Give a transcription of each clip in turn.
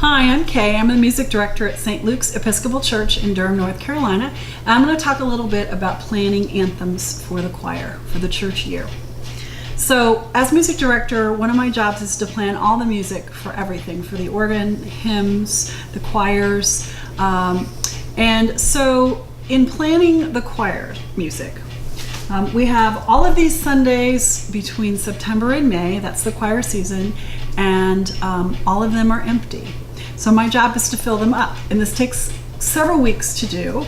Hi, I'm Kaye. I'm the music director at St. Luke's Episcopal Church in Durham, North Carolina. I'm going to talk a little bit about planning anthems for the choir for the church year. So, as music director, one of my jobs is to plan all the music for everything, for the organ, hymns, the choirs. And so, in planning the choir music, we have all of these Sundays between September and May, that's the choir season, and all of them are empty. So my job is to fill them up, and this takes several weeks to do.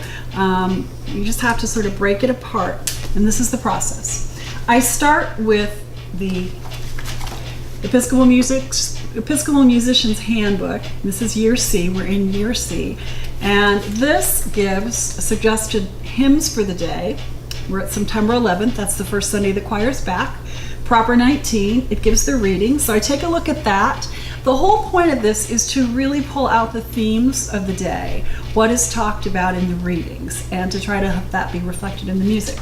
You just have to sort of break it apart, and this is the process. I start with the Episcopal Musician's Handbook. This is year C, we're in year C, and this gives suggested hymns for the day. We're at September 11th, that's the first Sunday the choir's back. Proper 19, it gives the reading, so I take a look at that. The whole point of this is to really pull out the themes of the day, what is talked about in the readings, and to try to have that be reflected in the music.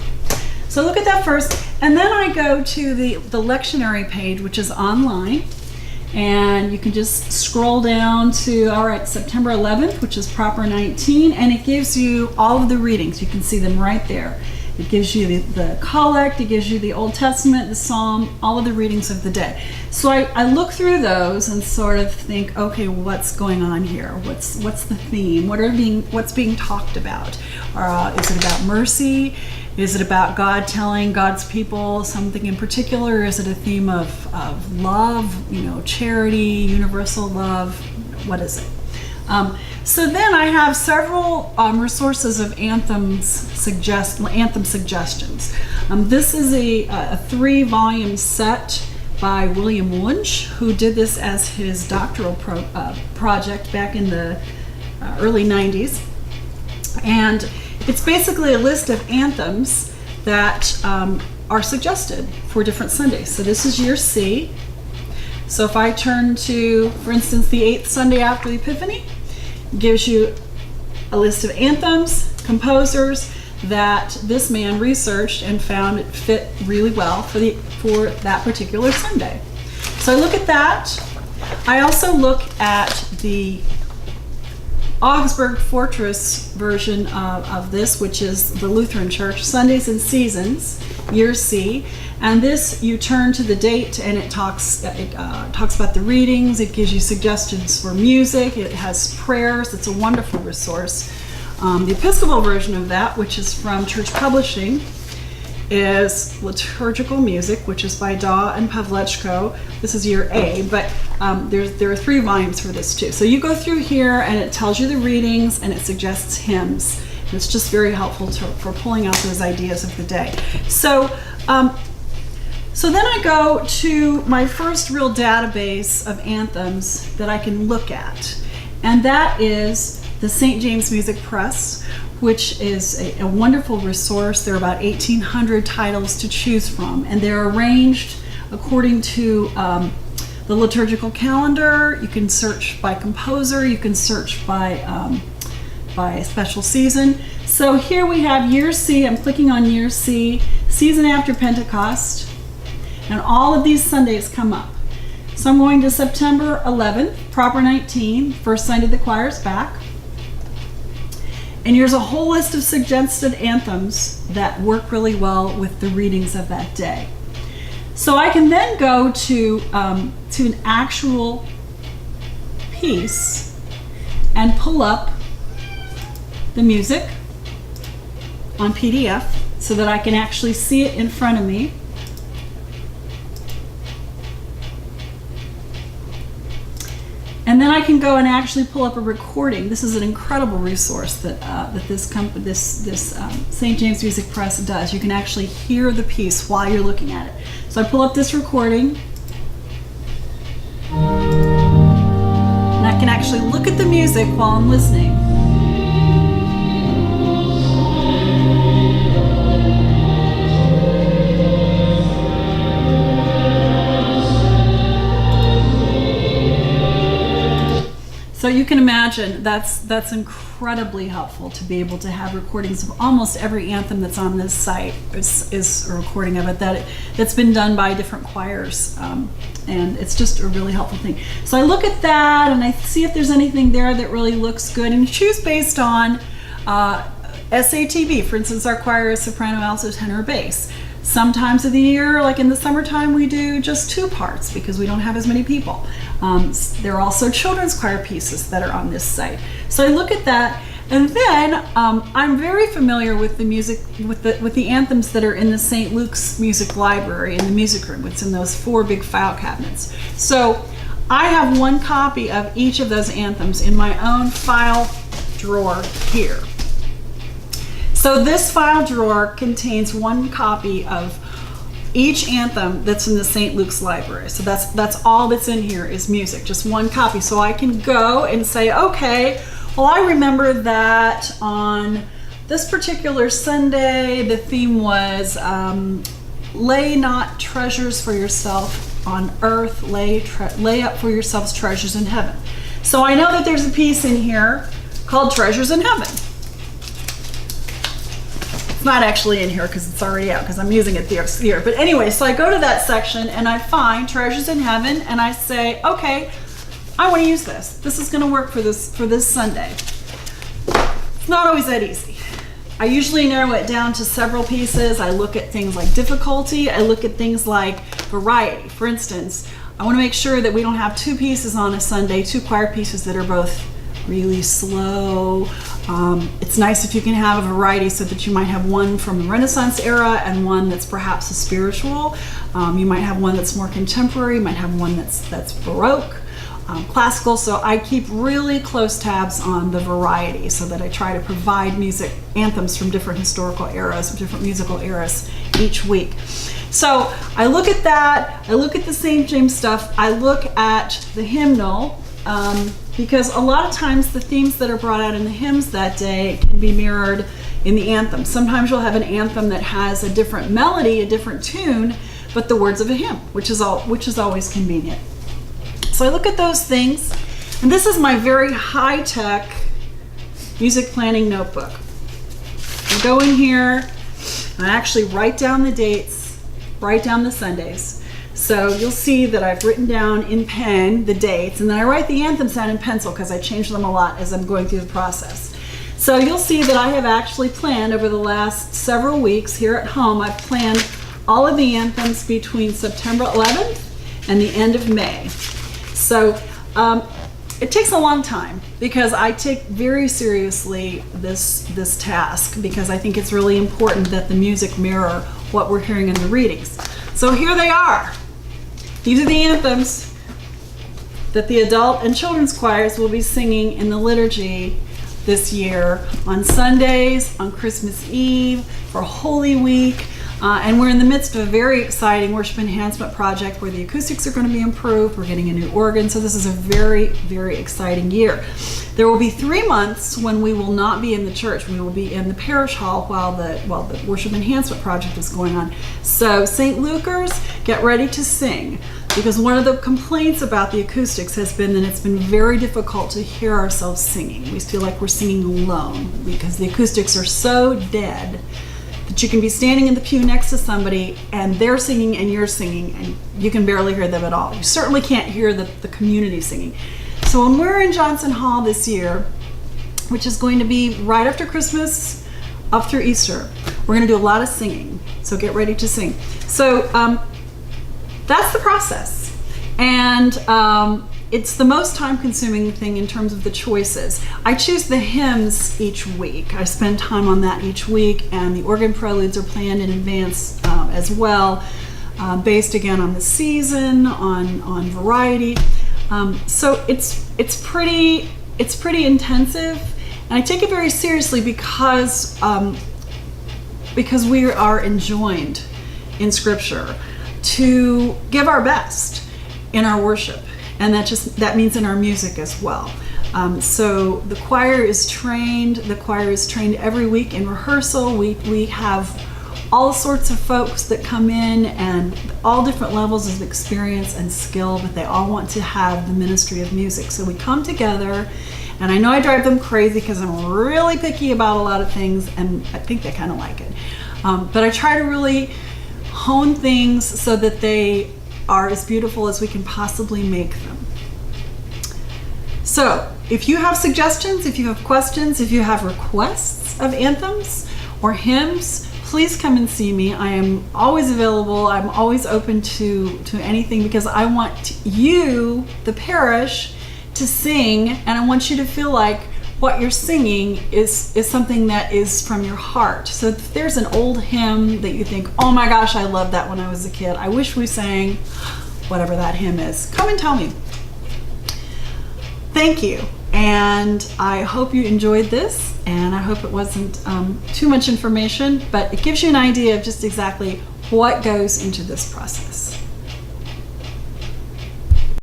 So look at that first, and then I go to the lectionary page, which is online, and you can just scroll down to, all right, September 11th, which is Proper 19, and it gives you all of the readings. You can see them right there. It gives you the collect, it gives you the Old Testament, the Psalm, all of the readings of the day. So I look through those and sort of think, okay, what's going on here? What's the theme? What's being talked about? Is it about mercy? Is it about God telling God's people something in particular? Is it a theme of love, charity, universal love? What is it? So then I have several resources of anthem suggestions. This is a 3-volume set by William Wunsch, who did this as his doctoral project back in the early 90s. And it's basically a list of anthems that are suggested for different Sundays. So this is year C. So if I turn to, for instance, the 8th Sunday after the Epiphany, gives you a list of anthems, composers that this man researched and found it fit really well for that particular Sunday. So I look at that. I also look at the Augsburg Fortress version of this, which is the Lutheran Church, Sundays and Seasons, year C. And this, you turn to the date and it talks about the readings, it gives you suggestions for music, it has prayers, it's a wonderful resource. The Episcopal version of that, which is from Church Publishing, is Liturgical Music, which is by Daw and Pavlechko. This is year A, but there are 3 volumes for this too. So you go through here and it tells you the readings and it suggests hymns. And it's just very helpful for pulling out those ideas of the day. So then I go to my first real database of anthems that I can look at, and that is the St. James Music Press, which is a wonderful resource. There are about 1,800 titles to choose from, and they're arranged according to the liturgical calendar. You can search by composer, you can search by special season. So here we have year C, I'm clicking on year C, season after Pentecost, and all of these Sundays come up. So I'm going to September 11th, Proper 19, first Sunday the choir's back. And here's a whole list of suggested anthems that work really well with the readings of that day. So I can then go to an actual piece and pull up the music on PDF so that I can actually see it in front of me. And then I can go and actually pull up a recording. This is an incredible resource that this St. James Music Press does. You can actually hear the piece while you're looking at it. So I pull up this recording, and I can actually look at the music while I'm listening. So So you can imagine that's incredibly helpful to be able to have recordings of almost every anthem that's on this site is a recording of it that's been done by different choirs, and it's just a really helpful thing. So I look at that and I see if there's anything there that really looks good, and choose based on SATB. For instance, our choir is soprano, alto, tenor, bass. Sometimes of the year, like in the summertime, we do just 2 parts because we don't have as many people. There are also children's choir pieces that are on this site. So I look at that, and then I'm very familiar with the music, with the anthems that are in the St. Luke's Music Library in the music room. It's in those 4 big file cabinets. So I have 1 copy of each of those anthems in my own file drawer here. So this file drawer contains 1 copy of each anthem that's in the St. Luke's Library. So that's all that's in here is music, just 1 copy. So I can go and say, okay, well, I remember that on this particular Sunday, the theme was lay not treasures for yourself on earth, lay up for yourselves treasures in heaven. So I know that there's a piece in here called Treasures in Heaven. It's not actually in here because it's already out because I'm using it this year. But anyway, so I go to that section and I find Treasures in Heaven and I say, okay, I want to use this. This is going to work for this Sunday. It's not always that easy. I usually narrow it down to several pieces. I look at things like difficulty. I look at things like variety. For instance, I want to make sure that we don't have 2 pieces on a Sunday, 2 choir pieces that are both really slow. It's nice if you can have a variety so that you might have one from the Renaissance era and one that's perhaps a spiritual. You might have one that's more contemporary, you might have one that's Baroque, classical. So I keep really close tabs on the variety so that I try to provide music anthems from different historical eras, different musical eras each week. So I look at that, I look at the St. James stuff, I look at the hymnal, because a lot of times the themes that are brought out in the hymns that day can be mirrored in the anthem. Sometimes you'll have an anthem that has a different melody, a different tune, but the words of a hymn, which is always convenient. So I look at those things, and this is my very high-tech music planning notebook. I go in here and I actually write down the dates, write down the Sundays. So you'll see that I've written down in pen the dates, and then I write the anthems down in pencil because I change them a lot as I'm going through the process. So you'll see that I have actually planned over the last several weeks here at home, I've planned all of the anthems between September 11th and the end of May. So it takes a long time because I take very seriously this task because I think it's really important that the music mirror what we're hearing in the readings. So here they are. These are the anthems that the adult and children's choirs will be singing in the liturgy this year on Sundays, on Christmas Eve, for Holy Week. And we're in the midst of a very exciting worship enhancement project where the acoustics are going to be improved. We're getting a new organ. So this is a very, very exciting year. There will be 3 months when we will not be in the church. We will be in the parish hall while the worship enhancement project is going on. So St. Lukers, get ready to sing. Because one of the complaints about the acoustics has been that it's been very difficult to hear ourselves singing. We feel like we're singing alone because the acoustics are so dead that you can be standing in the pew next to somebody and they're singing and you're singing and you can barely hear them at all. You certainly can't hear the community singing. So when we're in Johnson Hall this year, which is going to be right after Christmas up through Easter, we're going to do a lot of singing. So get ready to sing. So that's the process. And it's the most time-consuming thing in terms of the choices. I choose the hymns each week. I spend time on that each week, and the organ preludes are planned in advance as well, based again on the season, on variety. So it's pretty intensive, and I take it very seriously because we are enjoined in Scripture to give our best in our worship, and that means in our music as well. So the choir is trained. The choir is trained every week in rehearsal. We have all sorts of folks that come in and all different levels of experience and skill, but they all want to have the ministry of music. So we come together, and I know I drive them crazy because I'm really picky about a lot of things, and I think they kind of like it. But I try to really hone things so that they are as beautiful as we can possibly make them. So if you have suggestions, if you have questions, if you have requests of anthems or hymns, please come and see me. I am always available. I'm always open to anything, because I want you, the parish, to sing, and I want you to feel like what you're singing is something that is from your heart. So if there's an old hymn that you think, oh my gosh, I loved that when I was a kid, I wish we sang whatever that hymn is, come and tell me. Thank you, and I hope you enjoyed this, and I hope it wasn't too much information, but it gives you an idea of just exactly what goes into this process.